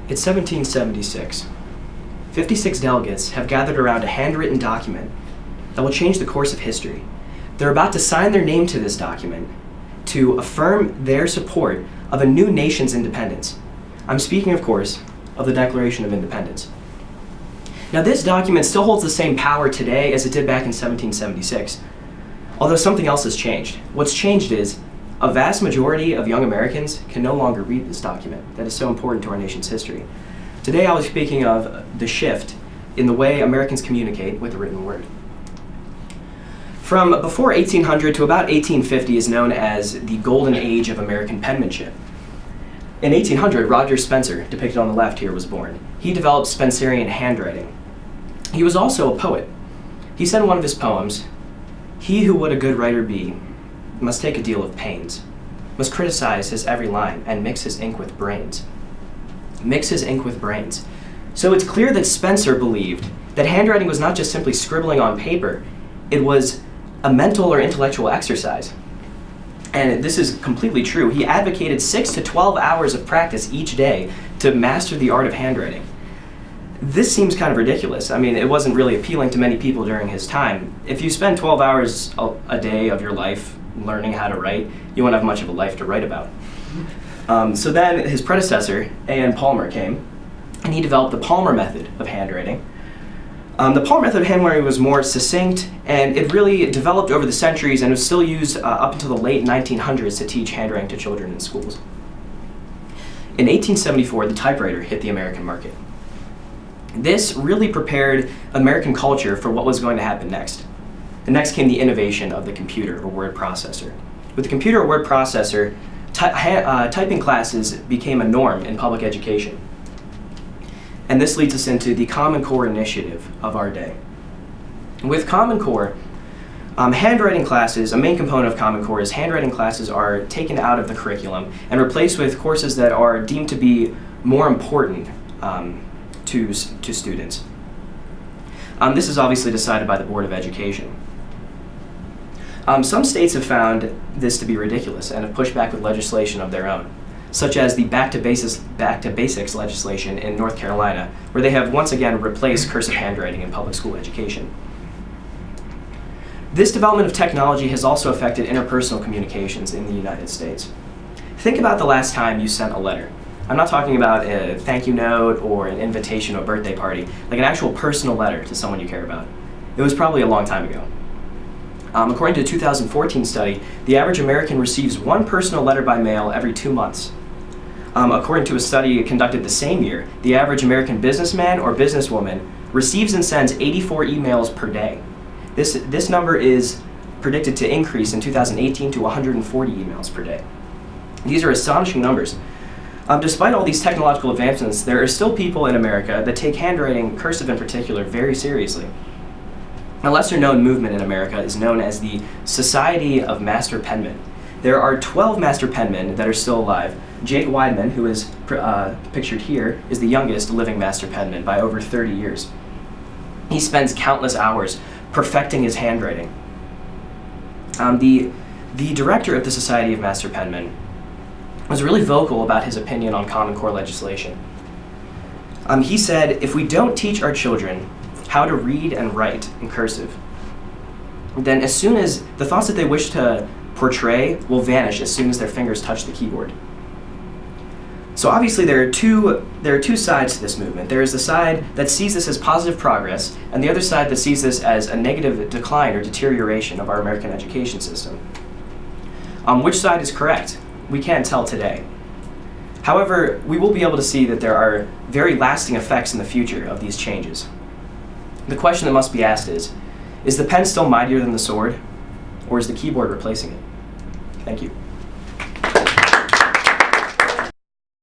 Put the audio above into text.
It's 1776. 56 delegates have gathered around a handwritten document that will change the course of history. They're about to sign their name to this document to affirm their support of a new nation's independence. I'm speaking, of course, of the Declaration of Independence. Now, this document still holds the same power today as it did back in 1776, although something else has changed. What's changed is a vast majority of young Americans can no longer read this document that is so important to our nation's history. Today I was speaking of the shift in the way Americans communicate with the written word. From before 1800 to about 1850 is known as the golden age of American penmanship. In 1800, Roger Spencer, depicted on the left here, was born. He developed Spencerian handwriting. He was also a poet. He said in one of his poems, "He who would a good writer be must take a deal of pains, must criticize his every line and mix his ink with brains." Mix his ink with brains. So it's clear that Spencer believed that handwriting was not just simply scribbling on paper, it was a mental or intellectual exercise. And this is completely true. He advocated 6 to 12 hours of practice each day to master the art of handwriting. This seems kind of ridiculous. I mean, it wasn't really appealing to many people during his time. If you spend 12 hours a day of your life learning how to write, you won't have much of a life to write about. So then his predecessor, A.N. Palmer, came, and he developed the Palmer method of handwriting. The Palmer method of handwriting was more succinct, and it really developed over the centuries and was still used up until the late 1900s to teach handwriting to children in schools. In 1874, the typewriter hit the American market. This really prepared American culture for what was going to happen next. And next came the innovation of the computer or word processor. With the computer or word processor, typing classes became a norm in public education. And this leads us into the Common Core initiative of our day. With Common Core, handwriting classes, a main component of Common Core is handwriting classes are taken out of the curriculum and replaced with courses that are deemed to be more important to students. This is obviously decided by the Board of Education. Some states have found this to be ridiculous and have pushed back with legislation of their own, such as the Back to Basics legislation in North Carolina, where they have once again replaced cursive handwriting in public school education. This development of technology has also affected interpersonal communications in the United States. Think about the last time you sent a letter. I'm not talking about a thank you note or an invitation to a birthday party, like an actual personal letter to someone you care about. It was probably a long time ago. According to a 2014 study, the average American receives one personal letter by mail every 2 months. According to a study conducted the same year, the average American businessman or businesswoman receives and sends 84 emails per day. This number is predicted to increase in 2018 to 140 emails per day. These are astonishing numbers. Despite all these technological advancements, there are still people in America that take handwriting, cursive in particular, very seriously. A lesser-known movement in America is known as the Society of Master Penmen. There are 12 master penmen that are still alive. Jake Weidman, who is pictured here, is the youngest living master penman by over 30 years. He spends countless hours perfecting his handwriting. The director of the Society of Master Penmen was really vocal about his opinion on Common Core legislation. He said, "If we don't teach our children how to read and write in cursive, then as soon as the thoughts that they wish to portray will vanish as soon as their fingers touch the keyboard." So obviously there are two sides to this movement. There is the side that sees this as positive progress, and the other side that sees this as a negative decline or deterioration of our American education system. Which side is correct? We can't tell today. However, we will be able to see that there are very lasting effects in the future of these changes. The question that must be asked is the pen still mightier than the sword, or is the keyboard replacing it? Thank you.